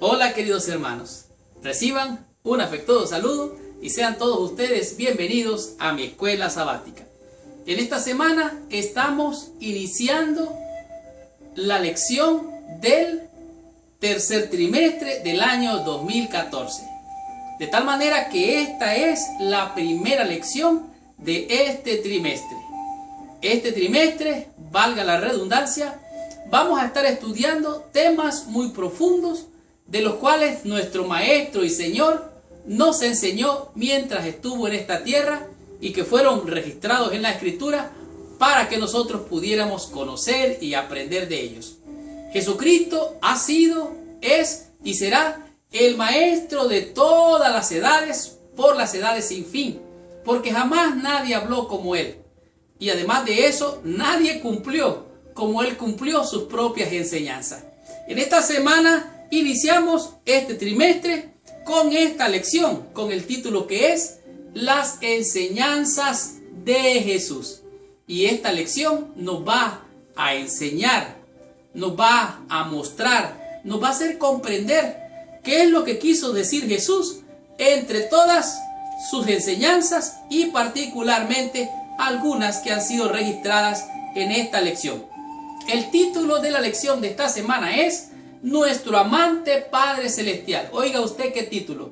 Hola queridos hermanos, reciban un afectuoso saludo y sean todos ustedes bienvenidos a mi escuela sabática. En esta semana estamos iniciando la lección del tercer trimestre del año 2014. De tal manera que esta es la primera lección de este trimestre. Este trimestre, valga la redundancia, vamos a estar estudiando temas muy profundos de los cuales nuestro Maestro y Señor nos enseñó mientras estuvo en esta tierra y que fueron registrados en la Escritura para que nosotros pudiéramos conocer y aprender de ellos. Jesucristo ha sido, es y será el Maestro de todas las edades, por las edades sin fin, porque jamás nadie habló como Él. Y además de eso, nadie cumplió como Él cumplió sus propias enseñanzas. En esta semana iniciamos este trimestre con esta lección, con el título que es Las enseñanzas de Jesús. Y esta lección nos va a enseñar, nos va a mostrar, nos va a hacer comprender qué es lo que quiso decir Jesús entre todas sus enseñanzas y particularmente algunas que han sido registradas en esta lección. El título de la lección de esta semana es Nuestro amante Padre Celestial. Oiga usted qué título.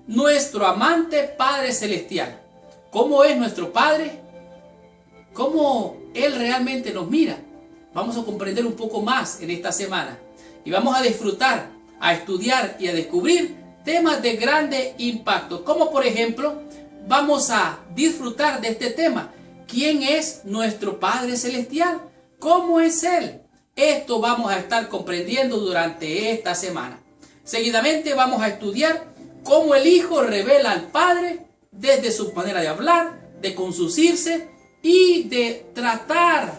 Nuestro amante Padre Celestial. ¿Cómo es nuestro Padre? ¿Cómo Él realmente nos mira? Vamos a comprender un poco más en esta semana. Y vamos a disfrutar, a estudiar y a descubrir temas de grande impacto. Como por ejemplo, vamos a disfrutar de este tema. ¿Quién es nuestro Padre Celestial? ¿Cómo es Él? Esto vamos a estar comprendiendo durante esta semana. Seguidamente vamos a estudiar cómo el Hijo revela al Padre desde su manera de hablar, de conducirse y de tratar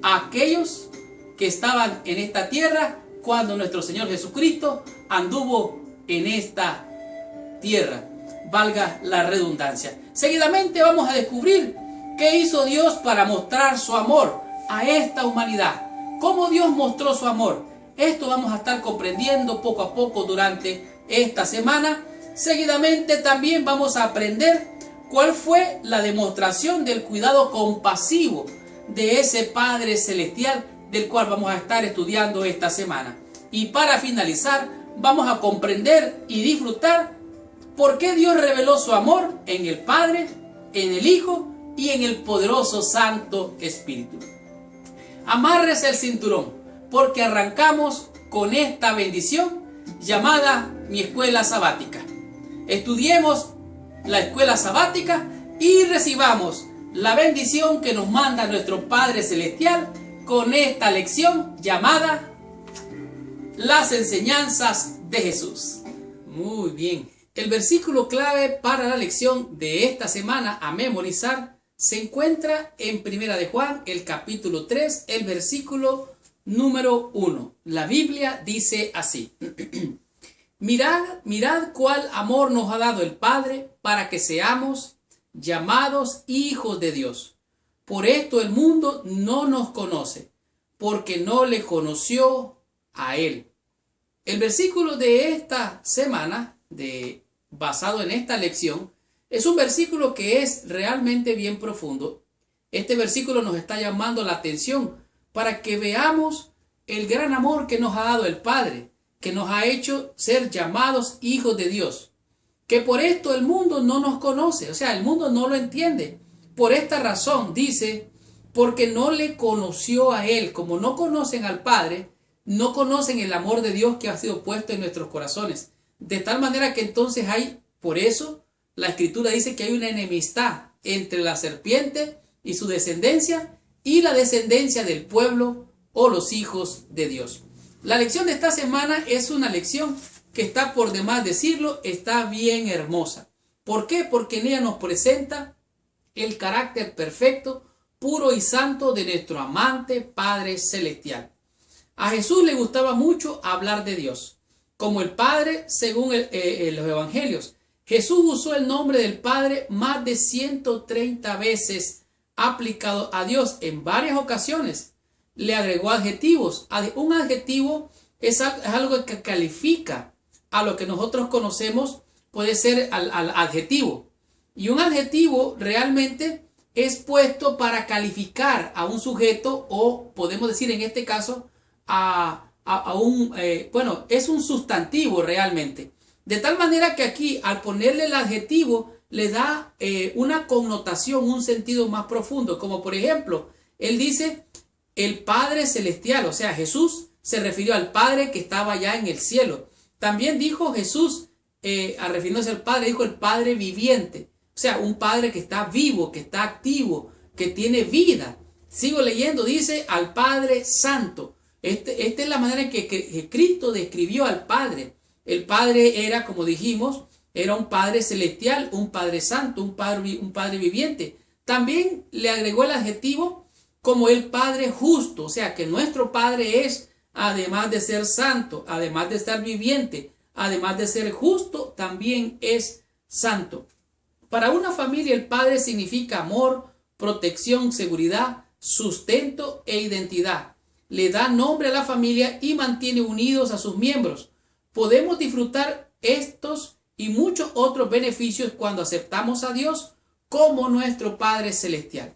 a aquellos que estaban en esta tierra cuando nuestro Señor Jesucristo anduvo en esta tierra. Valga la redundancia. Seguidamente vamos a descubrir qué hizo Dios para mostrar su amor a esta humanidad. ¿Cómo Dios mostró su amor? Esto vamos a estar comprendiendo poco a poco durante esta semana. Seguidamente también vamos a aprender cuál fue la demostración del cuidado compasivo de ese Padre Celestial del cual vamos a estar estudiando esta semana. Y para finalizar, vamos a comprender y disfrutar por qué Dios reveló su amor en el Padre, en el Hijo y en el poderoso Santo Espíritu. Amárrese el cinturón, porque arrancamos con esta bendición llamada mi escuela sabática. Estudiemos la escuela sabática y recibamos la bendición que nos manda nuestro Padre Celestial con esta lección llamada Las enseñanzas de Jesús. Muy bien. El versículo clave para la lección de esta semana a memorizar se encuentra en Primera de Juan, el capítulo 3, el versículo número 1. La Biblia dice así. Mirad cuál amor nos ha dado el Padre para que seamos llamados hijos de Dios. Por esto el mundo no nos conoce, porque no le conoció a Él. El versículo de esta semana, basado en esta lección, es un versículo que es realmente bien profundo. Este versículo nos está llamando la atención para que veamos el gran amor que nos ha dado el Padre, que nos ha hecho ser llamados hijos de Dios. Que por esto el mundo no nos conoce, o sea, el mundo no lo entiende. Por esta razón, dice, porque no le conoció a Él. Como no conocen al Padre, no conocen el amor de Dios que ha sido puesto en nuestros corazones. De tal manera que entonces por eso, la Escritura dice que hay una enemistad entre la serpiente y su descendencia y la descendencia del pueblo o los hijos de Dios. La lección de esta semana es una lección que está por demás decirlo, está bien hermosa. ¿Por qué? Porque en ella nos presenta el carácter perfecto, puro y santo de nuestro amante Padre Celestial. A Jesús le gustaba mucho hablar de Dios, como el Padre según los evangelios. Jesús usó el nombre del Padre más de 130 veces aplicado a Dios en varias ocasiones. Le agregó adjetivos. Un adjetivo es algo que califica a lo que nosotros conocemos puede ser al adjetivo. Y un adjetivo realmente es puesto para calificar a un sujeto, o podemos decir en este caso es un sustantivo realmente. De tal manera que aquí, al ponerle el adjetivo, le da una connotación, un sentido más profundo. Como por ejemplo, él dice el Padre Celestial, o sea, Jesús se refirió al Padre que estaba allá en el cielo. También dijo Jesús, al refiriéndose al Padre, dijo el Padre viviente. O sea, un Padre que está vivo, que está activo, que tiene vida. Sigo leyendo, dice al Padre Santo. Esta es la manera en que Cristo describió al Padre. El Padre era, como dijimos, era un Padre celestial, un Padre santo, un Padre viviente. También le agregó el adjetivo como el Padre justo. O sea, que nuestro Padre es, además de ser santo, además de estar viviente, además de ser justo, también es santo. Para una familia el Padre significa amor, protección, seguridad, sustento e identidad. Le da nombre a la familia y mantiene unidos a sus miembros. Podemos disfrutar estos y muchos otros beneficios cuando aceptamos a Dios como nuestro Padre Celestial.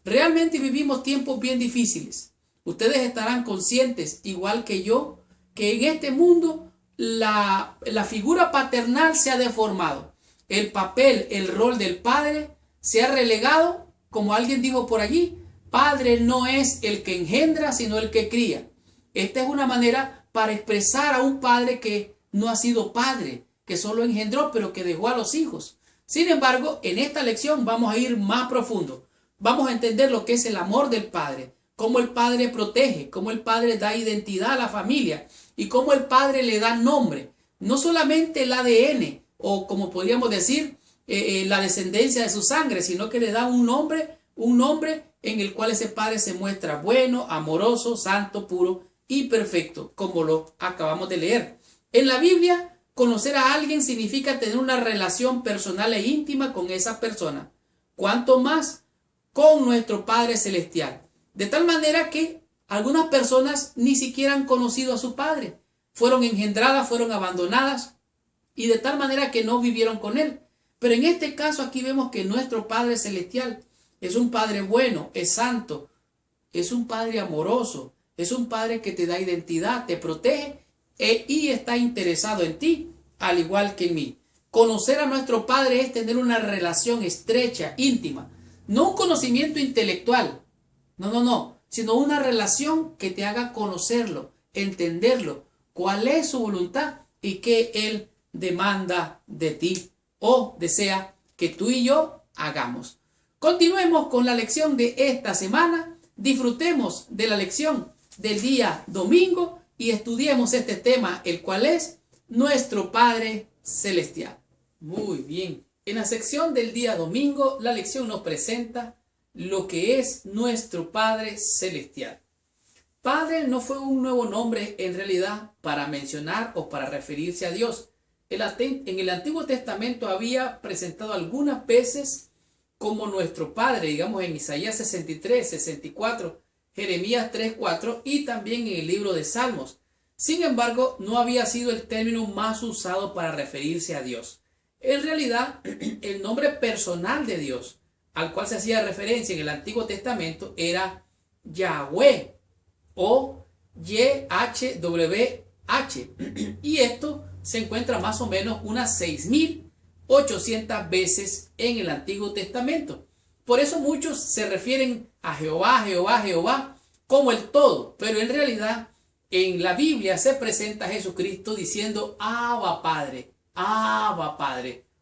Realmente vivimos tiempos bien difíciles. Ustedes estarán conscientes, igual que yo, que en este mundo la figura paternal se ha deformado. El papel, el rol del padre se ha relegado, como alguien dijo por allí, padre no es el que engendra, sino el que cría. Esta es una manera para expresar a un padre que no ha sido padre, que solo engendró, pero que dejó a los hijos. Sin embargo, en esta lección vamos a ir más profundo. Vamos a entender lo que es el amor del padre, cómo el padre protege, cómo el padre da identidad a la familia y cómo el padre le da nombre. No solamente el ADN, o como podríamos decir, la descendencia de su sangre, sino que le da un nombre en el cual ese padre se muestra bueno, amoroso, santo, puro y perfecto, como lo acabamos de leer. En la Biblia, conocer a alguien significa tener una relación personal e íntima con esa persona, cuanto más con nuestro Padre Celestial. De tal manera que algunas personas ni siquiera han conocido a su padre, fueron engendradas, fueron abandonadas, y de tal manera que no vivieron con él. Pero en este caso aquí vemos que nuestro Padre Celestial es un Padre bueno, es santo, es un Padre amoroso, es un Padre que te da identidad, te protege y está interesado en ti, al igual que en mí. Conocer a nuestro Padre es tener una relación estrecha, íntima, no un conocimiento intelectual, no, sino una relación que te haga conocerlo, entenderlo, cuál es su voluntad y qué Él demanda de ti o desea que tú y yo hagamos. Continuemos con la lección de esta semana, disfrutemos de la lección del día domingo y estudiemos este tema, el cual es nuestro Padre Celestial. Muy bien, en la sección del día domingo la lección nos presenta lo que es nuestro Padre Celestial. Padre no fue un nuevo nombre en realidad para mencionar o para referirse a Dios. En el Antiguo Testamento había presentado algunas veces como nuestro Padre, digamos en Isaías 63, 64, Jeremías 3, 4 y también en el libro de Salmos. Sin embargo, no había sido el término más usado para referirse a Dios. En realidad, el nombre personal de Dios, al cual se hacía referencia en el Antiguo Testamento, era Yahweh o YHWH. Y esto se encuentra más o menos unas 6.800 veces en el Antiguo Testamento. Por eso muchos se refieren a Jehová como el todo, pero en realidad en la Biblia se presenta a Jesucristo diciendo Abba Padre,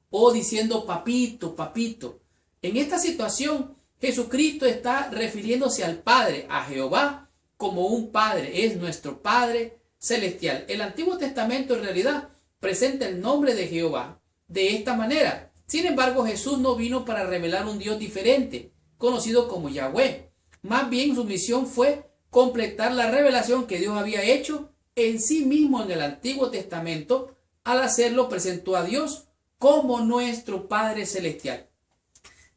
o diciendo papito, papito. En esta situación Jesucristo está refiriéndose al Padre, a Jehová, como un Padre, es nuestro Padre Celestial. El Antiguo Testamento en realidad presenta el nombre de Jehová de esta manera. Sin embargo, Jesús no vino para revelar un Dios diferente, conocido como Yahweh. Más bien su misión fue completar la revelación que Dios había hecho en sí mismo en el Antiguo Testamento. Al hacerlo presentó a Dios como nuestro Padre Celestial.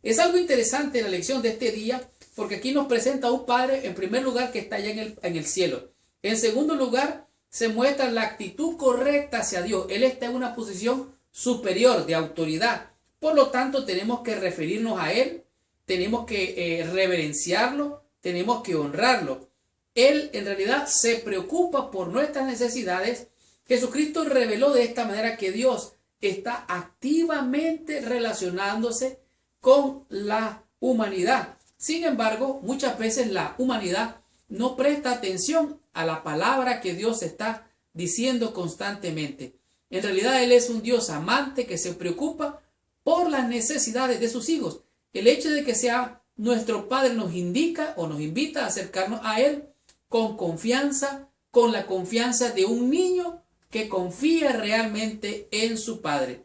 Es algo interesante la lección de este día, porque aquí nos presenta a un Padre, en primer lugar, que está allá en el cielo. En segundo lugar, se muestra la actitud correcta hacia Dios. Él está en una posición superior de autoridad. Por lo tanto, tenemos que referirnos a Él, tenemos que reverenciarlo, tenemos que honrarlo. Él en realidad se preocupa por nuestras necesidades. Jesucristo reveló de esta manera que Dios está activamente relacionándose con la humanidad. Sin embargo, muchas veces la humanidad no presta atención a la palabra que Dios está diciendo constantemente. En realidad, Él es un Dios amante que se preocupa por las necesidades de sus hijos. El hecho de que sea nuestro Padre nos indica o nos invita a acercarnos a Él con confianza, con la confianza de un niño que confía realmente en su Padre.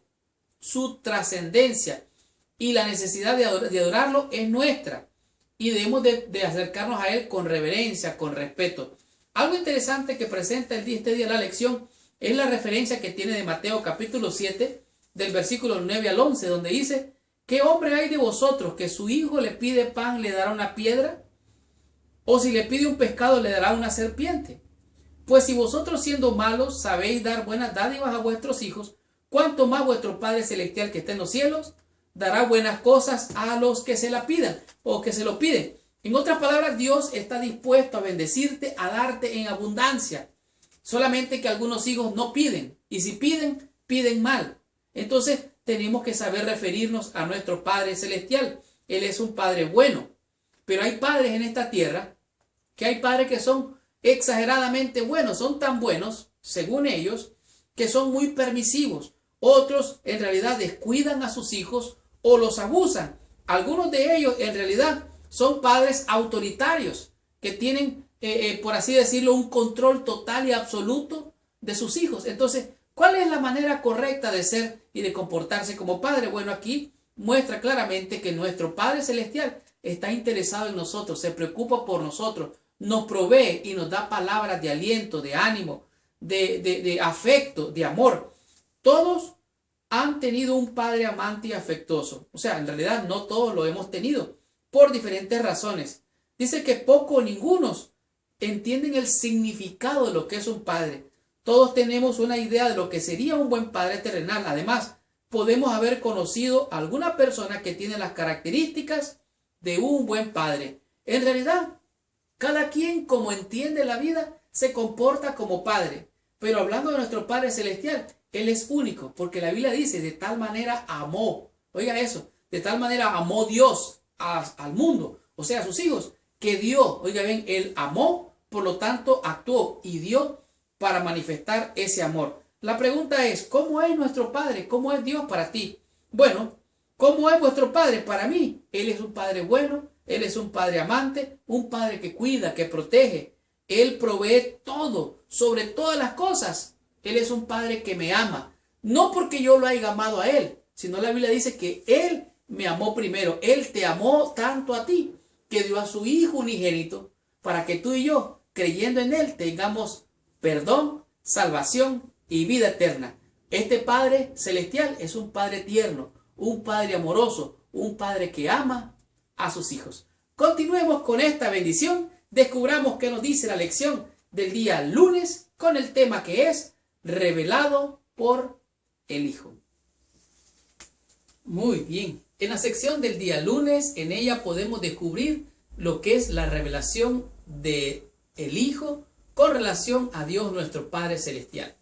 Su trascendencia y la necesidad de adorarlo es nuestra y debemos de acercarnos a Él con reverencia, con respeto. Algo interesante que presenta este día la lección es la referencia que tiene de Mateo capítulo 7, del versículo 9 al 11, donde dice: ¿qué hombre hay de vosotros que su hijo le pide pan, le dará una piedra? ¿O si le pide un pescado, le dará una serpiente? Pues si vosotros, siendo malos, sabéis dar buenas dádivas a vuestros hijos, ¿cuánto más vuestro Padre Celestial que está en los cielos dará buenas cosas a los que se la pidan o que se lo piden? En otras palabras, Dios está dispuesto a bendecirte, a darte en abundancia. Solamente que algunos hijos no piden, y si piden, piden mal. Entonces tenemos que saber referirnos a nuestro Padre Celestial. Él es un Padre bueno. Pero hay padres en esta tierra que hay padres que son exageradamente buenos, son tan buenos, según ellos, que son muy permisivos. Otros en realidad descuidan a sus hijos o los abusan. Algunos de ellos en realidad son padres autoritarios que tienen, por así decirlo, un control total y absoluto de sus hijos. Entonces, ¿cuál es la manera correcta de ser y de comportarse como padre? Bueno, aquí muestra claramente que nuestro Padre Celestial está interesado en nosotros, se preocupa por nosotros, nos provee y nos da palabras de aliento, de ánimo, de afecto, de amor. Todos han tenido un padre amante y afectuoso. O sea, en realidad no todos lo hemos tenido por diferentes razones. Dice que poco o ningunos entienden el significado de lo que es un padre. Todos tenemos una idea de lo que sería un buen padre terrenal. Además, podemos haber conocido a alguna persona que tiene las características de un buen padre. En realidad, cada quien, como entiende la vida, se comporta como padre. Pero hablando de nuestro Padre Celestial, Él es único, porque la Biblia dice: de tal manera amó. Oiga eso, de tal manera amó Dios al mundo, o sea, a sus hijos, que dio. Oiga bien, Él amó, por lo tanto actuó y dio para manifestar ese amor. La pregunta es: ¿cómo es nuestro Padre? ¿Cómo es Dios para ti? Bueno, ¿cómo es vuestro Padre? Para mí, Él es un Padre bueno, Él es un Padre amante, un Padre que cuida, que protege. Él provee todo, sobre todas las cosas. Él es un Padre que me ama. No porque yo lo haya amado a Él, sino la Biblia dice que Él me amó primero. Él te amó tanto a ti, que dio a su Hijo unigénito, para que tú y yo, creyendo en Él, tengamos perdón, salvación y vida eterna. Este Padre Celestial es un Padre tierno, un Padre amoroso, un Padre que ama a sus hijos. Continuemos con esta bendición. Descubramos qué nos dice la lección del día lunes con el tema que es revelado por el Hijo. Muy bien. En la sección del día lunes, en ella podemos descubrir lo que es la revelación de el Hijo con relación a Dios nuestro Padre Celestial.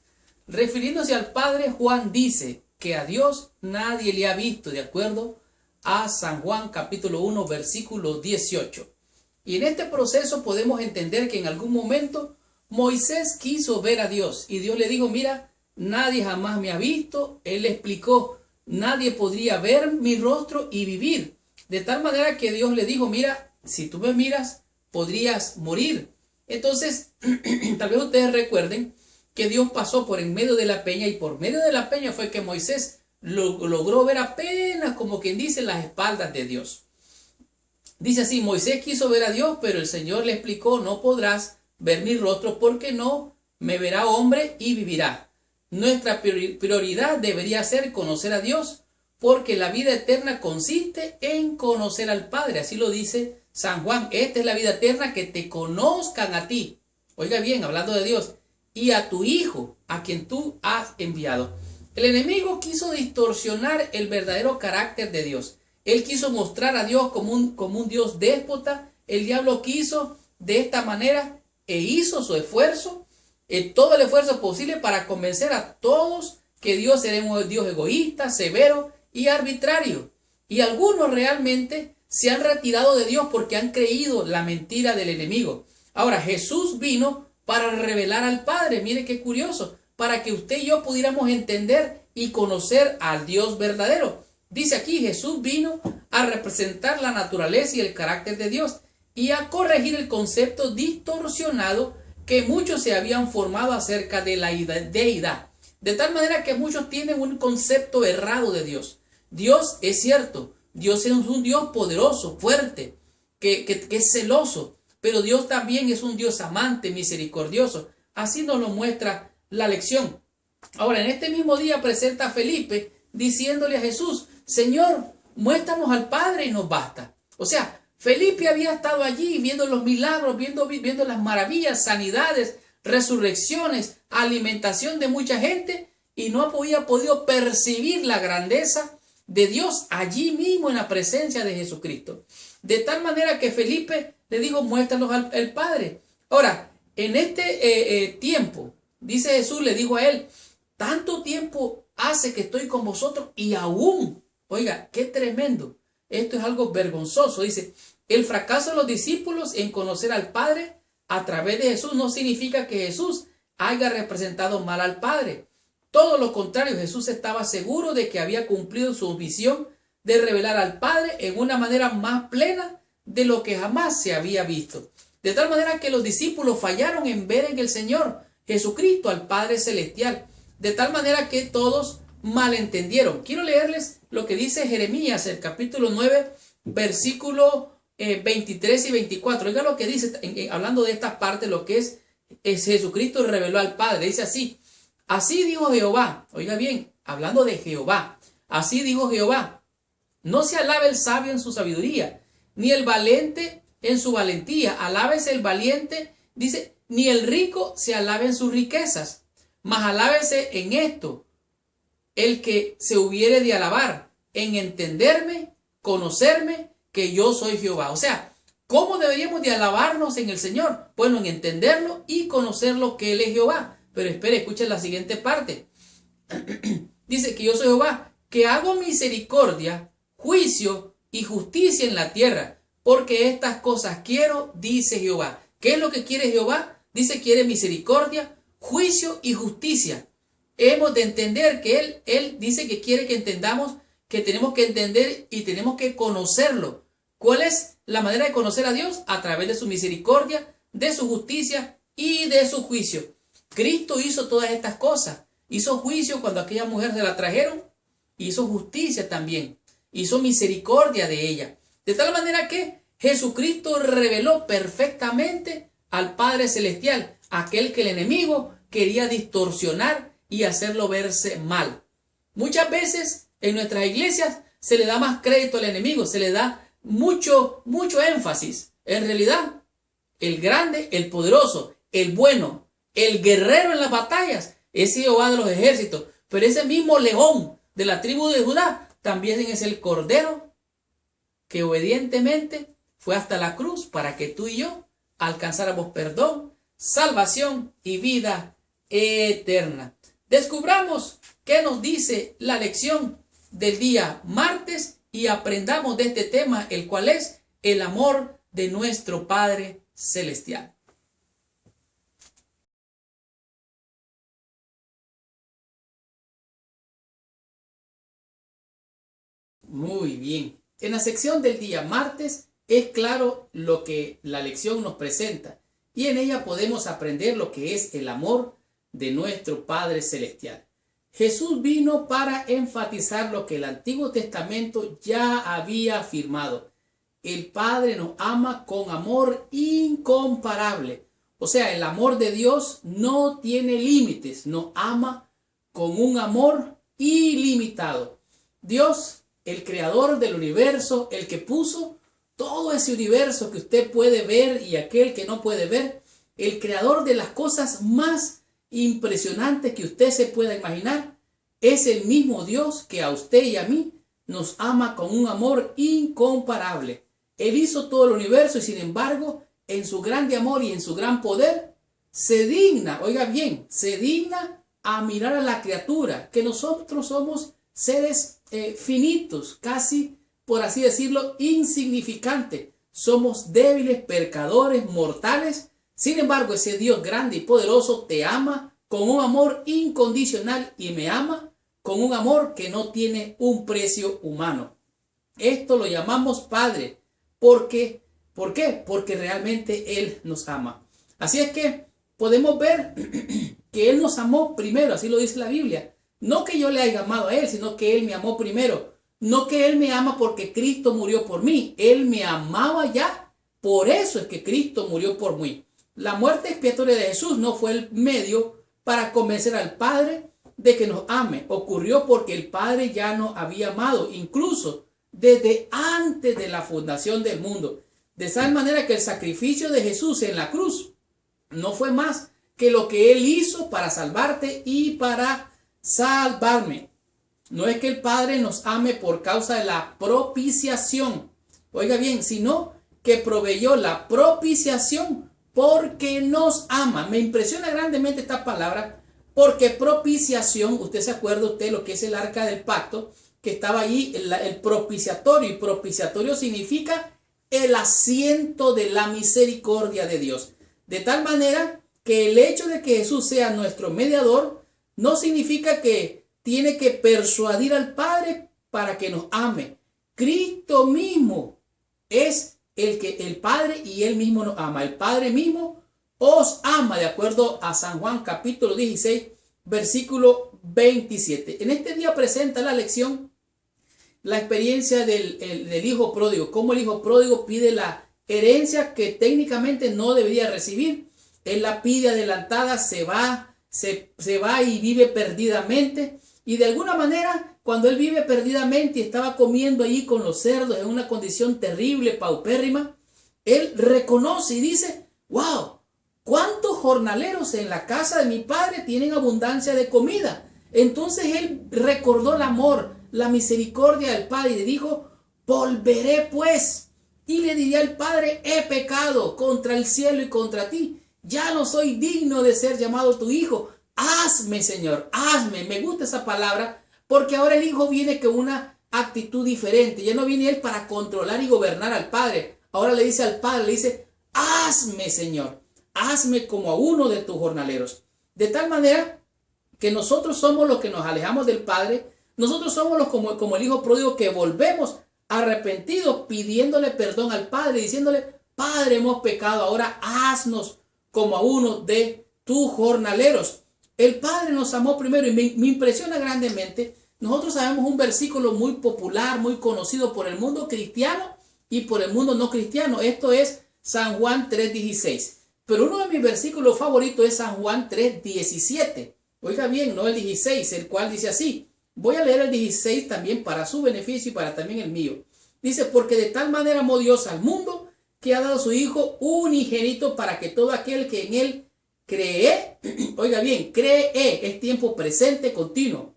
Refiriéndose al Padre, Juan dice que a Dios nadie le ha visto, de acuerdo a San Juan capítulo 1 versículo 18. Y en este proceso podemos entender que en algún momento Moisés quiso ver a Dios y Dios le dijo: mira, nadie jamás me ha visto. Él le explicó: nadie podría ver mi rostro y vivir. De tal manera que Dios le dijo: mira, si tú me miras, podrías morir. Entonces, tal vez ustedes recuerden que Dios pasó por en medio de la peña, y por medio de la peña fue que Moisés logró ver apenas, como quien dice, las espaldas de Dios. Dice así: Moisés quiso ver a Dios, pero el Señor le explicó: no podrás ver mi rostro, porque no me verá hombre y vivirá. Nuestra prioridad debería ser conocer a Dios, porque la vida eterna consiste en conocer al Padre. Así lo dice San Juan: esta es la vida eterna, que te conozcan a ti. Oiga bien, hablando de Dios, y a tu Hijo, a quien tú has enviado. El enemigo quiso distorsionar el verdadero carácter de Dios. Él quiso mostrar a Dios como un Dios déspota. El diablo quiso de esta manera e hizo su esfuerzo, todo el esfuerzo posible para convencer a todos que Dios era un Dios egoísta, severo y arbitrario. Y algunos realmente se han retirado de Dios porque han creído la mentira del enemigo. Ahora, Jesús vino para revelar al Padre. Mire qué curioso, para que usted y yo pudiéramos entender y conocer al Dios verdadero. Dice aquí, Jesús vino a representar la naturaleza y el carácter de Dios y a corregir el concepto distorsionado que muchos se habían formado acerca de la deidad. De tal manera que muchos tienen un concepto errado de Dios. Dios es cierto, Dios es un Dios poderoso, fuerte, que es celoso, pero Dios también es un Dios amante, misericordioso. Así nos lo muestra la lección. Ahora, en este mismo día presenta a Felipe diciéndole a Jesús, Señor, muéstranos al Padre y nos basta. O sea, Felipe había estado allí viendo los milagros, viendo las maravillas, sanidades, resurrecciones, alimentación de mucha gente y no había podido percibir la grandeza de Dios allí mismo en la presencia de Jesucristo. De tal manera que Felipe le dijo, muéstranos al Padre. Ahora, en este tiempo, dice Jesús, le dijo a él, tanto tiempo hace que estoy con vosotros y aún, oiga, qué tremendo. Esto es algo vergonzoso. Dice, el fracaso de los discípulos en conocer al Padre a través de Jesús no significa que Jesús haya representado mal al Padre. Todo lo contrario, Jesús estaba seguro de que había cumplido su misión de revelar al Padre en una manera más plena de lo que jamás se había visto. De tal manera que los discípulos fallaron en ver en el Señor Jesucristo al Padre Celestial. De tal manera que todos malentendieron. Quiero leerles lo que dice Jeremías, el capítulo 9, versículo 23 y 24. Oiga lo que dice, hablando de esta parte, lo que es Jesucristo reveló al Padre. Dice así, así dijo Jehová. Oiga bien, hablando de Jehová. Así dijo Jehová. No se alabe el sabio en su sabiduría, ni el valiente en su valentía. Alábese el valiente, dice, ni el rico se alabe en sus riquezas. Mas alábese en esto el que se hubiere de alabar, en entenderme, conocerme, que yo soy Jehová. O sea, ¿cómo deberíamos de alabarnos en el Señor? Bueno, en entenderlo y conocerlo que Él es Jehová. Pero espere, escuchen la siguiente parte. Dice que yo soy Jehová, que hago misericordia, juicio y justicia en la tierra, porque estas cosas quiero, dice Jehová. ¿Qué es lo que quiere Jehová? Dice, quiere misericordia, juicio y justicia. Hemos de entender que Él dice que quiere que entendamos, que tenemos que entender y tenemos que conocerlo. ¿Cuál es la manera de conocer a Dios? A través de su misericordia, de su justicia y de su juicio. Cristo hizo todas estas cosas. Hizo juicio cuando aquella mujer se la trajeron. Hizo justicia también. Hizo misericordia de ella. De tal manera que Jesucristo reveló perfectamente al Padre Celestial, aquel que el enemigo quería distorsionar y hacerlo verse mal. Muchas veces en nuestras iglesias se le da más crédito al enemigo, se le da mucho énfasis. En realidad, el grande, el poderoso, el bueno, el guerrero en las batallas, es Jehová de los ejércitos. Pero ese mismo león de la tribu de Judá también es el cordero que obedientemente fue hasta la cruz para que tú y yo alcanzáramos perdón, salvación y vida eterna. Descubramos qué nos dice la lección del día martes y aprendamos de este tema, el cual es el amor de nuestro Padre Celestial. Muy bien. En la sección del día martes es claro lo que la lección nos presenta y en ella podemos aprender lo que es el amor de nuestro Padre Celestial. Jesús vino para enfatizar lo que el Antiguo Testamento ya había afirmado. El Padre nos ama con amor incomparable. O sea, el amor de Dios no tiene límites, nos ama con un amor ilimitado. Dios, el creador del universo, el que puso todo ese universo que usted puede ver y aquel que no puede ver, el creador de las cosas más impresionantes que usted se pueda imaginar, es el mismo Dios que a usted y a mí nos ama con un amor incomparable. Él hizo todo el universo y sin embargo, en su grande amor y en su gran poder, se digna, oiga bien, se digna a mirar a la criatura, que nosotros somos seres finitos, casi, por así decirlo, insignificantes. Somos débiles, pecadores, mortales. Sin embargo, ese Dios grande y poderoso te ama con un amor incondicional y me ama con un amor que no tiene un precio humano. Esto lo llamamos Padre. ¿Por qué? Porque realmente Él nos ama. Así es que podemos ver que Él nos amó primero, así lo dice la Biblia. No que yo le haya amado a Él, sino que Él me amó primero. No que Él me ama porque Cristo murió por mí. Él me amaba ya. Por eso es que Cristo murió por mí. La muerte expiatoria de Jesús no fue el medio para convencer al Padre de que nos ame. Ocurrió porque el Padre ya nos había amado, incluso desde antes de la fundación del mundo. De tal manera que el sacrificio de Jesús en la cruz no fue más que lo que Él hizo para salvarte y para salvarme. No es que el Padre nos ame por causa de la propiciación, oiga bien, sino que proveyó la propiciación porque nos ama. Me impresiona grandemente esta palabra, porque propiciación, usted se acuerda usted lo que es el arca del pacto, que estaba allí el propiciatorio, y propiciatorio significa el asiento de la misericordia de Dios. De tal manera que el hecho de que Jesús sea nuestro mediador no significa que tiene que persuadir al Padre para que nos ame. Cristo mismo es el Padre y Él mismo nos ama. El Padre mismo os ama, de acuerdo a San Juan capítulo 16, versículo 27. En este día presenta la lección la experiencia del hijo pródigo, cómo el hijo pródigo pide la herencia que técnicamente no debería recibir. Él la pide adelantada, se va y vive perdidamente. Y de alguna manera, cuando él vive perdidamente y estaba comiendo allí con los cerdos en una condición terrible, paupérrima, él reconoce y dice, wow, ¿cuántos jornaleros en la casa de mi padre tienen abundancia de comida? Entonces él recordó el amor, la misericordia del Padre y le dijo, volveré pues y le diré al Padre, he pecado contra el cielo y contra ti, ya no soy digno de ser llamado tu hijo, hazme Señor, hazme. Me gusta esa palabra porque ahora el hijo viene con una actitud diferente, ya no viene él para controlar y gobernar al Padre, ahora le dice al Padre, le dice, hazme Señor, hazme como a uno de tus jornaleros. De tal manera que nosotros somos los que nos alejamos del Padre. Nosotros somos los como el hijo pródigo que volvemos arrepentidos pidiéndole perdón al Padre, diciéndole, Padre, hemos pecado, ahora haznos como a uno de tus jornaleros. El Padre nos amó primero y me impresiona grandemente. Nosotros sabemos un versículo muy popular, muy conocido por el mundo cristiano y por el mundo no cristiano. Esto es San Juan 3:16. Pero uno de mis versículos favoritos es San Juan 3:17. Oiga bien, no el 16, el cual dice así. Voy a leer el 16 también para su beneficio y para también el mío. Dice, porque de tal manera amó Dios al mundo que ha dado a su Hijo unigénito para que todo aquel que en Él cree, oiga bien, cree, es tiempo presente continuo,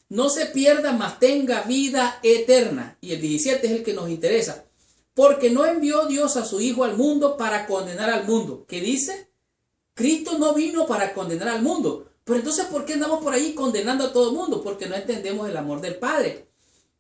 no se pierda, mas tenga vida eterna. Y el 17 es el que nos interesa. Porque no envió Dios a su Hijo al mundo para condenar al mundo. ¿Qué dice? Cristo no vino para condenar al mundo. Pero entonces, ¿por qué andamos por ahí condenando a todo el mundo? Porque no entendemos el amor del Padre.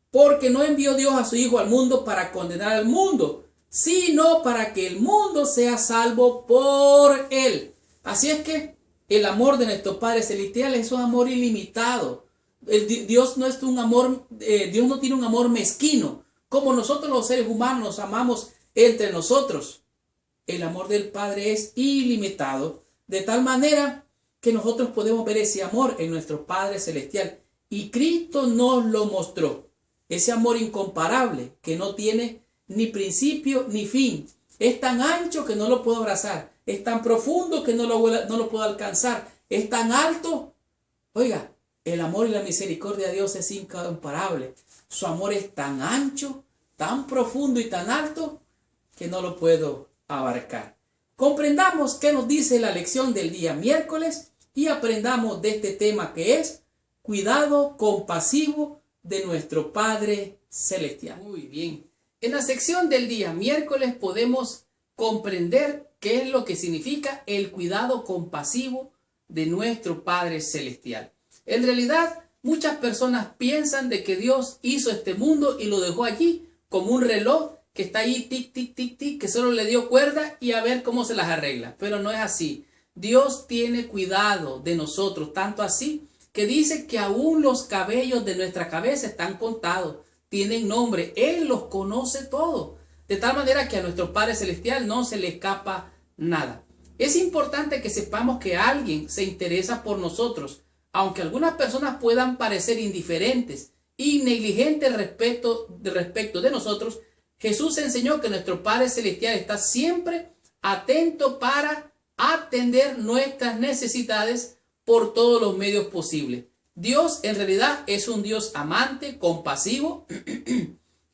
Porque no envió Dios a su Hijo al mundo para condenar al mundo, sino para que el mundo sea salvo por Él. Así es que el amor de nuestro Padre Celestial es un amor ilimitado. Dios no es un amor, Dios no tiene un amor mezquino, como nosotros los seres humanos nos amamos entre nosotros. El amor del Padre es ilimitado, de tal manera que nosotros podemos ver ese amor en nuestro Padre Celestial. Y Cristo nos lo mostró. Ese amor incomparable que no tiene ni principio ni fin. Es tan ancho que no lo puedo abrazar. Es tan profundo que no lo puedo alcanzar. Es tan alto. Oiga, el amor y la misericordia de Dios es incomparable. Su amor es tan ancho, tan profundo y tan alto que no lo puedo abarcar. Comprendamos qué nos dice la lección del día miércoles y aprendamos de este tema que es cuidado compasivo de nuestro Padre Celestial. Muy bien. En la sección del día miércoles podemos comprender qué es lo que significa el cuidado compasivo de nuestro Padre Celestial. En realidad, muchas personas piensan de que Dios hizo este mundo y lo dejó allí como un reloj que está ahí, tic, tic, tic, tic, que solo le dio cuerda y a ver cómo se las arregla. Pero no es así. Dios tiene cuidado de nosotros, tanto así que dice que aún los cabellos de nuestra cabeza están contados, tienen nombre. Él los conoce todos. De tal manera que a nuestro Padre Celestial no se le escapa nada. Es importante que sepamos que alguien se interesa por nosotros, aunque algunas personas puedan parecer indiferentes y negligentes respecto de nosotros. Jesús enseñó que nuestro Padre Celestial está siempre atento para atender nuestras necesidades por todos los medios posibles. Dios en realidad es un Dios amante, compasivo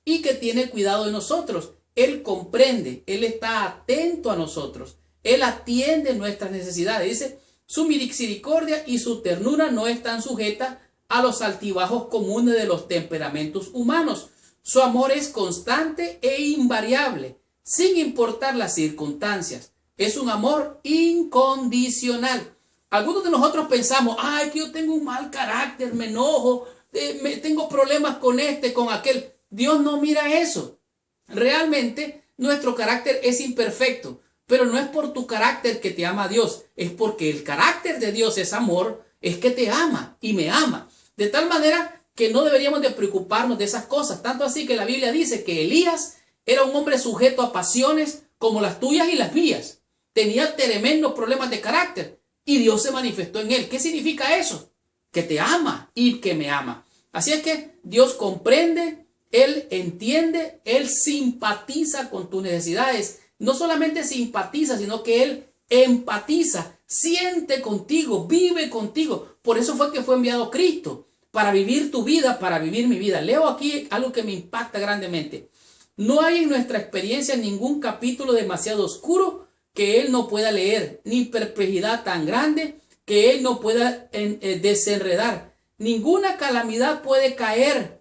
y que tiene cuidado de nosotros. Él comprende, Él está atento a nosotros. Él atiende nuestras necesidades. Dice, su misericordia y su ternura no están sujetas a los altibajos comunes de los temperamentos humanos. Su amor es constante e invariable, sin importar las circunstancias. Es un amor incondicional. Algunos de nosotros pensamos, ay, que yo tengo un mal carácter, me enojo, tengo problemas con este, con aquel. Dios no mira eso. Realmente nuestro carácter es imperfecto, pero no es por tu carácter que te ama Dios, es porque el carácter de Dios es amor, es que te ama y me ama. De tal manera que no deberíamos de preocuparnos de esas cosas. Tanto así que la Biblia dice que Elías era un hombre sujeto a pasiones como las tuyas y las mías. Tenía tremendos problemas de carácter y Dios se manifestó en él. ¿Qué significa eso? Que te ama y que me ama. Así es que Dios comprende, Él entiende, Él simpatiza con tus necesidades. No solamente simpatiza, sino que Él empatiza, siente contigo, vive contigo. Por eso fue que fue enviado Cristo, para vivir tu vida, para vivir mi vida. Leo aquí algo que me impacta grandemente. No hay en nuestra experiencia ningún capítulo demasiado oscuro que Él no pueda leer, ni perplejidad tan grande que Él no pueda desenredar. Ninguna calamidad puede caer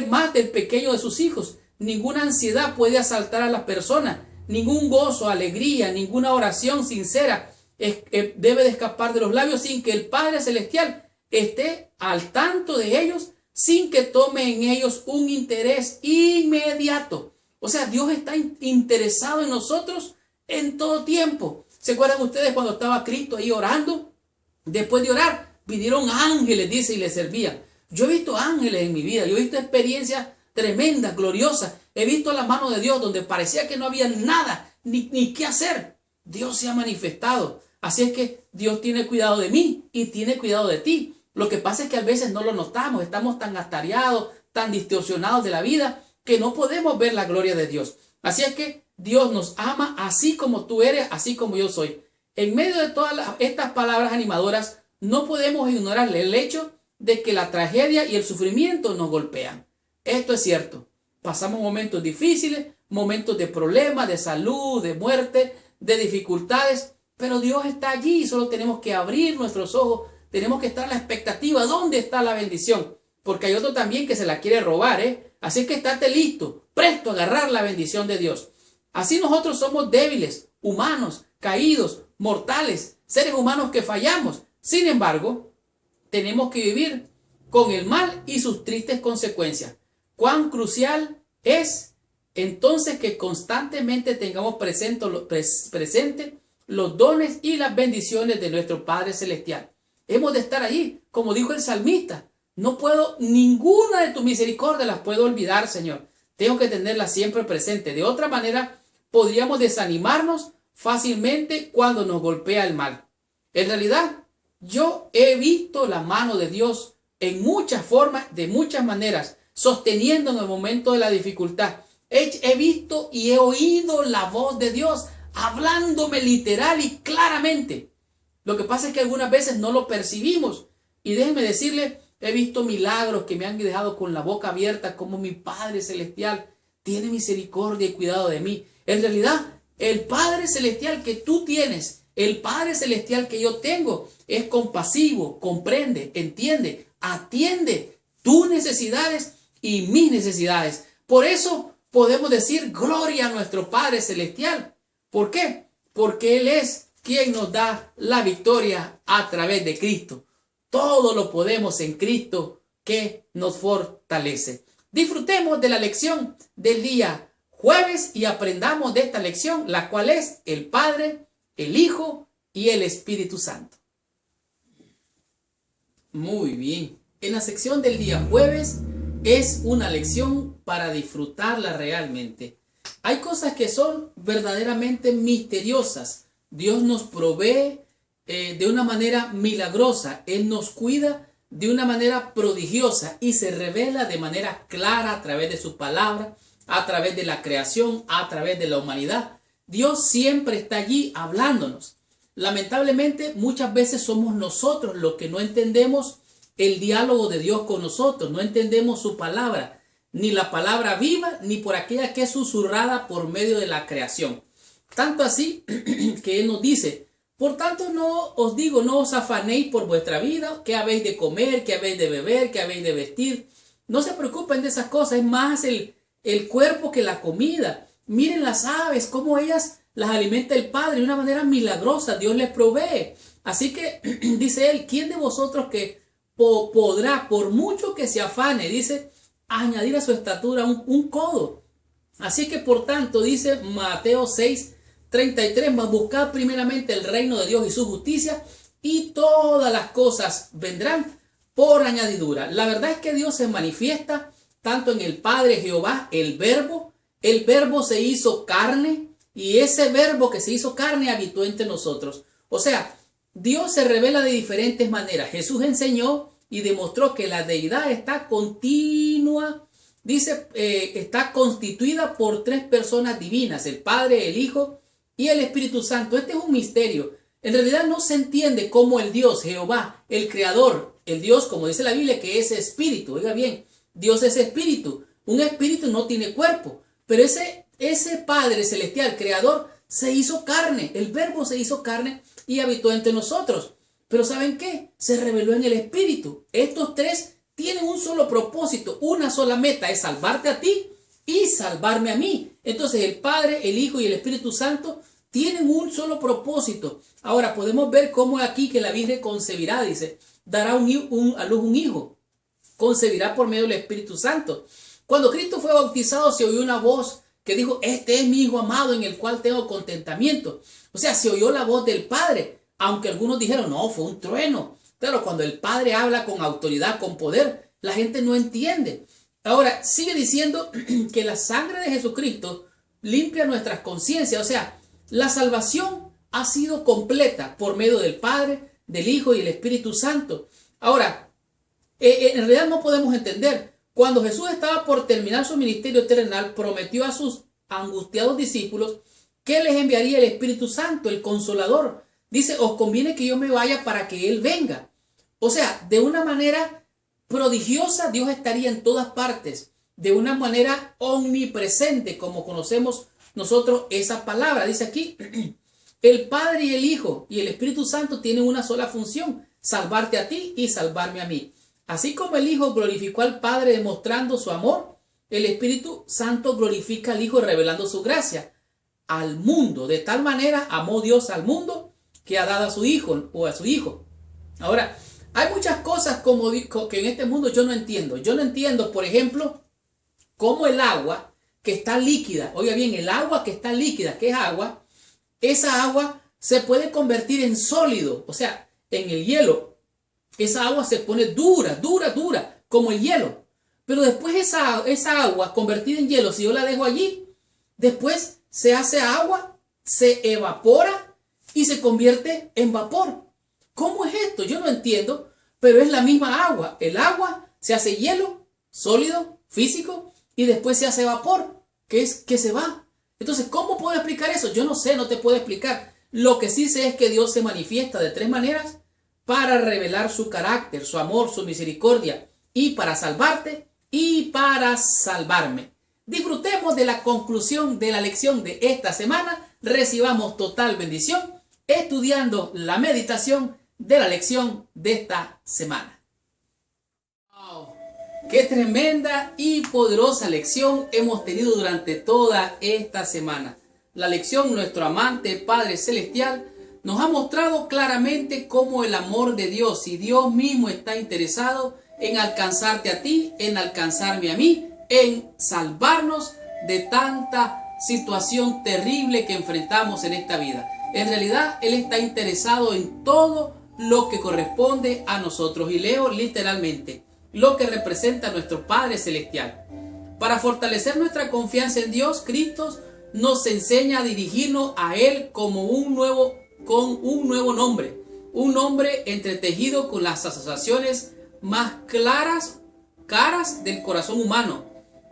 más del pequeño de sus hijos. Ninguna ansiedad puede asaltar a la persona. Ningún gozo, alegría, ninguna oración sincera debe de escapar de los labios sin que el Padre Celestial esté al tanto de ellos, sin que tome en ellos un interés inmediato. O sea, Dios está interesado en nosotros en todo tiempo. ¿Se acuerdan ustedes cuando estaba Cristo ahí orando? Después de orar, vinieron ángeles, dice, y le servían. Yo he visto ángeles en mi vida, yo he visto experiencias tremendas, gloriosas. He visto la mano de Dios donde parecía que no había nada, ni qué hacer. Dios se ha manifestado. Así es que Dios tiene cuidado de mí y tiene cuidado de ti. Lo que pasa es que a veces no lo notamos, estamos tan atareados, tan distorsionados de la vida, que no podemos ver la gloria de Dios. Así es que Dios nos ama así como tú eres, así como yo soy. En medio de todas estas palabras animadoras, no podemos ignorar el hecho de que la tragedia y el sufrimiento nos golpean. Esto es cierto. Pasamos momentos difíciles, momentos de problemas, de salud, de muerte, de dificultades, pero Dios está allí. Solo tenemos que abrir nuestros ojos. Tenemos que estar a la expectativa. ¿Dónde está la bendición? Porque hay otro también que se la quiere robar, Así que estate listo, presto a agarrar la bendición de Dios. Así nosotros somos débiles, humanos, caídos, mortales, seres humanos que fallamos. Sin embargo, tenemos que vivir con el mal y sus tristes consecuencias. Cuán crucial es entonces que constantemente tengamos presente los dones y las bendiciones de nuestro Padre Celestial. Hemos de estar allí, como dijo el salmista. No puedo, ninguna de tus misericordias las puedo olvidar, Señor. Tengo que tenerlas siempre presente. De otra manera, podríamos desanimarnos fácilmente cuando nos golpea el mal. En realidad, yo he visto la mano de Dios en muchas formas, de muchas maneras, sosteniendo en el momento de la dificultad. He visto y he oído la voz de Dios hablándome literal y claramente. Lo que pasa es que algunas veces no lo percibimos. Y déjenme decirle, he visto milagros que me han dejado con la boca abierta, como mi Padre Celestial tiene misericordia y cuidado de mí. En realidad, el Padre Celestial que tú tienes El Padre Celestial que yo tengo es compasivo, comprende, entiende, atiende tus necesidades y mis necesidades. Por eso podemos decir gloria a nuestro Padre Celestial. ¿Por qué? Porque Él es quien nos da la victoria a través de Cristo. Todo lo podemos en Cristo que nos fortalece. Disfrutemos de la lección del día jueves y aprendamos de esta lección, la cual es el Padre, el Hijo y el Espíritu Santo. Muy bien. En la sección del día jueves es una lección para disfrutarla realmente. Hay cosas que son verdaderamente misteriosas. Dios nos provee de una manera milagrosa. Él nos cuida de una manera prodigiosa y se revela de manera clara a través de su palabra, a través de la creación, a través de la humanidad. Dios siempre está allí hablándonos. Lamentablemente, muchas veces somos nosotros los que no entendemos el diálogo de Dios con nosotros. No entendemos su palabra, ni la palabra viva, ni por aquella que es susurrada por medio de la creación. Tanto así que Él nos dice: por tanto no os digo, no os afanéis por vuestra vida, qué habéis de comer, qué habéis de beber, qué habéis de vestir. No se preocupen de esas cosas, es más el cuerpo que la comida. Miren las aves, cómo ellas las alimenta el Padre de una manera milagrosa. Dios les provee. Así que dice Él: ¿quién de vosotros que podrá, por mucho que se afane, dice, añadir a su estatura un codo? Así que por tanto, dice Mateo 6:33, mas buscad primeramente el reino de Dios y su justicia, y todas las cosas vendrán por añadidura. La verdad es que Dios se manifiesta tanto en el Padre Jehová, el verbo se hizo carne, y ese verbo que se hizo carne habitó entre nosotros. O sea, Dios se revela de diferentes maneras. Jesús enseñó y demostró que la deidad está continua, dice, está constituida por tres personas divinas: el Padre, el Hijo y el Espíritu Santo. Este es un misterio. En realidad no se entiende cómo el Dios, Jehová, el Creador, el Dios, como dice la Biblia, que es espíritu. Oiga bien, Dios es espíritu. Un espíritu no tiene cuerpo, pero ese Padre Celestial, Creador, se hizo carne. El verbo se hizo carne y habitó entre nosotros. Pero ¿saben qué? Se reveló en el Espíritu. Estos tres tienen un solo propósito, una sola meta: es salvarte a ti y salvarme a mí. Entonces el Padre, el Hijo y el Espíritu Santo tienen un solo propósito. Ahora podemos ver cómo aquí que la Virgen concebirá, dice, dará a luz un hijo, concebirá por medio del Espíritu Santo. Cuando Cristo fue bautizado, se oyó una voz que dijo: este es mi Hijo amado en el cual tengo contentamiento. O sea, se oyó la voz del Padre, aunque algunos dijeron: no, fue un trueno. Claro, cuando el Padre habla con autoridad, con poder, la gente no entiende. Ahora, sigue diciendo que la sangre de Jesucristo limpia nuestras conciencias. O sea, la salvación ha sido completa por medio del Padre, del Hijo y el Espíritu Santo. Ahora, en realidad no podemos entender. Cuando Jesús estaba por terminar su ministerio terrenal, prometió a sus angustiados discípulos que les enviaría el Espíritu Santo, el Consolador. Dice: os conviene que yo me vaya para que Él venga. O sea, de una manera prodigiosa, Dios estaría en todas partes, de una manera omnipresente, como conocemos nosotros esa palabra. Dice aquí, el Padre y el Hijo y el Espíritu Santo tienen una sola función: salvarte a ti y salvarme a mí. Así como el Hijo glorificó al Padre demostrando su amor, el Espíritu Santo glorifica al Hijo revelando su gracia al mundo. De tal manera amó Dios al mundo que ha dado a su Hijo o a su Hijo. Ahora, hay muchas cosas que en este mundo yo no entiendo. Yo no entiendo, por ejemplo, cómo el agua que está líquida, oiga bien, el agua que está líquida, que es agua, esa agua se puede convertir en sólido, o sea, en el hielo. Esa agua se pone dura, como el hielo. Pero después esa agua convertida en hielo, si yo la dejo allí, después se hace agua, se evapora y se convierte en vapor. ¿Cómo es esto? Yo no entiendo, pero es la misma agua. El agua se hace hielo, sólido, físico, y después se hace vapor, que es que se va. Entonces, ¿cómo puedo explicar eso? Yo no sé, no te puedo explicar. Lo que sí sé es que Dios se manifiesta de tres maneras para revelar su carácter, su amor, su misericordia, y para salvarte y para salvarme. Disfrutemos de la conclusión de la lección de esta semana, recibamos total bendición estudiando la meditación de la lección de esta semana. ¡Wow! ¡Qué tremenda y poderosa lección hemos tenido durante toda esta semana! La lección, nuestro amante Padre Celestial nos ha mostrado claramente cómo el amor de Dios y Dios mismo está interesado en alcanzarte a ti, en alcanzarme a mí, en salvarnos de tanta situación terrible que enfrentamos en esta vida. En realidad, Él está interesado en todo lo que corresponde a nosotros. Y leo literalmente lo que representa nuestro Padre Celestial. Para fortalecer nuestra confianza en Dios, Cristo nos enseña a dirigirnos a Él como con un nuevo nombre. Un nombre entretejido con las asociaciones más caras del corazón humano.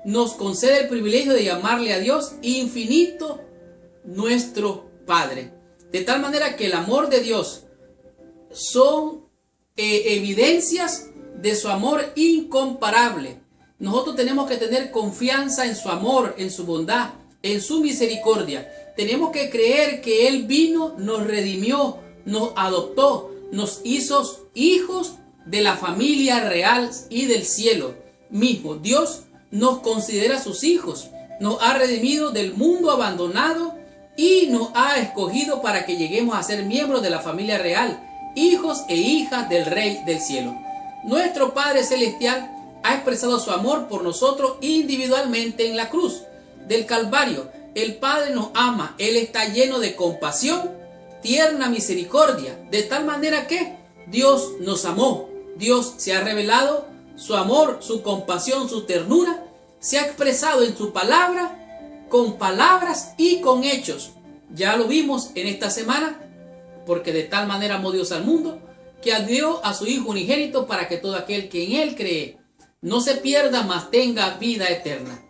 Nos concede el privilegio de llamarle a Dios infinito nuestro Padre. De tal manera que el amor de Dios son evidencias de su amor incomparable. Nosotros tenemos que tener confianza en su amor, en su bondad, en su misericordia. Tenemos que creer que Él vino, nos redimió, nos adoptó, nos hizo hijos de la familia real y del cielo mismo. Dios nos considera sus hijos, nos ha redimido del mundo abandonado y nos ha escogido para que lleguemos a ser miembros de la familia real, hijos e hijas del Rey del cielo. Nuestro Padre Celestial ha expresado su amor por nosotros individualmente en la cruz del Calvario. El Padre nos ama, Él está lleno de compasión, tierna misericordia, de tal manera que Dios nos amó. Dios se ha revelado su amor, su compasión, su ternura, se ha expresado en su palabra, con palabras y con hechos. Ya lo vimos en esta semana, porque de tal manera amó Dios al mundo, que dio a su Hijo unigénito para que todo aquel que en Él cree no se pierda, mas tenga vida eterna.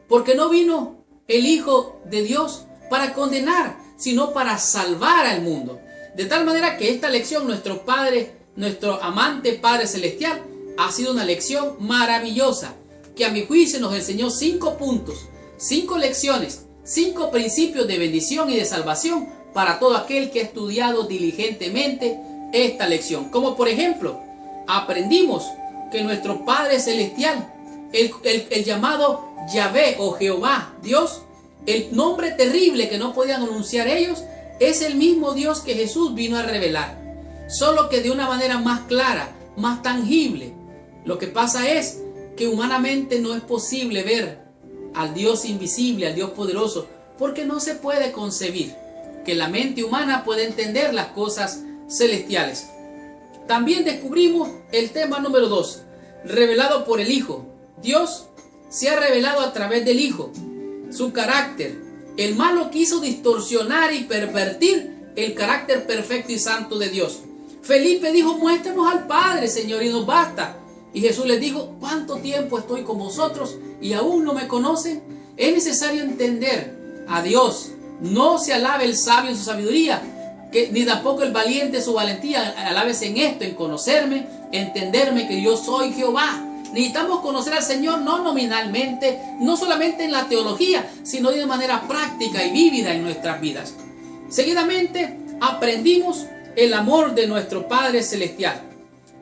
Porque no vino el Hijo de Dios para condenar, sino para salvar al mundo. De tal manera que esta lección, nuestro Padre, nuestro amante Padre Celestial, ha sido una lección maravillosa, que a mi juicio nos enseñó 5 puntos, 5 lecciones, 5 principios de bendición y de salvación para todo aquel que ha estudiado diligentemente esta lección. Como por ejemplo, aprendimos que nuestro Padre Celestial, el llamado Yahvé o Jehová, Dios, el nombre terrible que no podían anunciar ellos, es el mismo Dios que Jesús vino a revelar, solo que de una manera más clara, más tangible. Lo que pasa es que humanamente no es posible ver al Dios invisible, al Dios poderoso, porque no se puede concebir que la mente humana puede entender las cosas celestiales. También descubrimos el tema número 2, revelado por el Hijo. Dios se ha revelado a través del Hijo, su carácter. El malo quiso distorsionar y pervertir el carácter perfecto y santo de Dios. Felipe dijo: muéstranos al Padre, Señor, y nos basta. Y Jesús les dijo: ¿cuánto tiempo estoy con vosotros y aún no me conocen? Es necesario entender a Dios. No se alabe el sabio en su sabiduría, ni tampoco el valiente en su valentía. Alábese en esto, en conocerme, entenderme que yo soy Jehová. Necesitamos conocer al Señor no nominalmente, no solamente en la teología, sino de manera práctica y vívida en nuestras vidas. Seguidamente aprendimos el amor de nuestro Padre Celestial.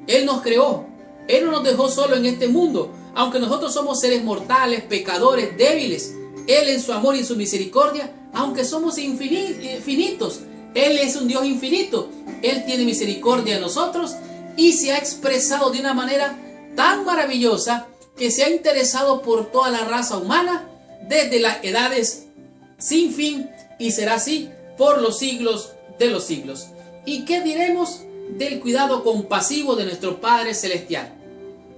Él nos creó, Él no nos dejó solo en este mundo, aunque nosotros somos seres mortales, pecadores, débiles. Él en su amor y en su misericordia, aunque somos infinitos, Él es un Dios infinito. Él tiene misericordia de nosotros y se ha expresado de una manera tan maravillosa que se ha interesado por toda la raza humana desde las edades sin fin, y será así por los siglos de los siglos. ¿Y qué diremos del cuidado compasivo de nuestro Padre Celestial?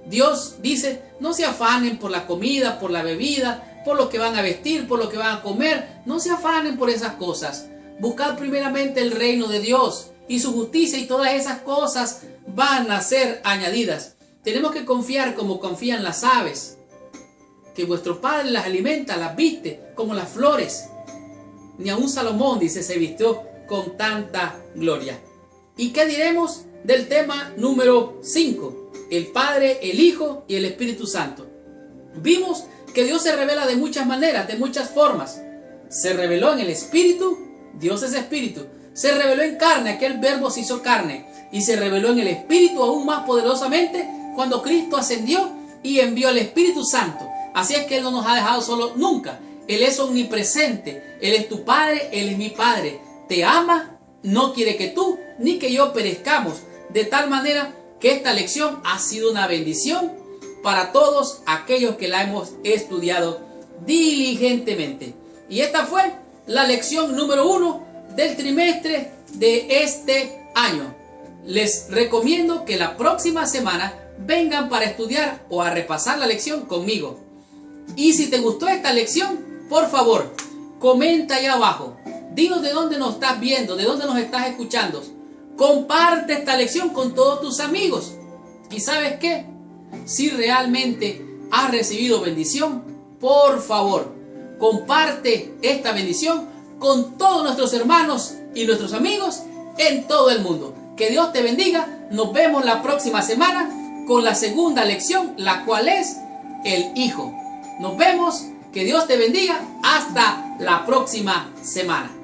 Dios dice: no se afanen por la comida, por la bebida, por lo que van a vestir, por lo que van a comer. No se afanen por esas cosas. Buscad primeramente el reino de Dios y su justicia, y todas esas cosas van a ser añadidas. Tenemos que confiar como confían las aves, que vuestro Padre las alimenta, las viste como las flores. Ni aun Salomón, dice, se vistió con tanta gloria. ¿Y qué diremos del tema número 5? El Padre, el Hijo y el Espíritu Santo. Vimos que Dios se revela de muchas maneras, de muchas formas. Se reveló en el Espíritu. Dios es Espíritu. se reveló en carne, aquel verbo se hizo carne y se reveló en el Espíritu aún más poderosamente cuando Cristo ascendió y envió al Espíritu Santo. Así es que Él no nos ha dejado solos nunca. Él es omnipresente, Él es tu Padre, Él es mi Padre. Te ama, no quiere que tú ni que yo perezcamos. De tal manera que esta lección ha sido una bendición para todos aquellos que la hemos estudiado diligentemente. Y esta fue la lección número 1 del trimestre de este año. Les recomiendo que la próxima semana vengan para estudiar o a repasar la lección conmigo. Y si te gustó esta lección, por favor, comenta ahí abajo. Dinos de dónde nos estás viendo, de dónde nos estás escuchando. Comparte esta lección con todos tus amigos. ¿Y sabes qué? Si realmente has recibido bendición, por favor, comparte esta bendición con todos nuestros hermanos y nuestros amigos en todo el mundo. Que Dios te bendiga. Nos vemos la próxima semana con la segunda lección, la cual es el Hijo. Nos vemos. Que Dios te bendiga. Hasta la próxima semana.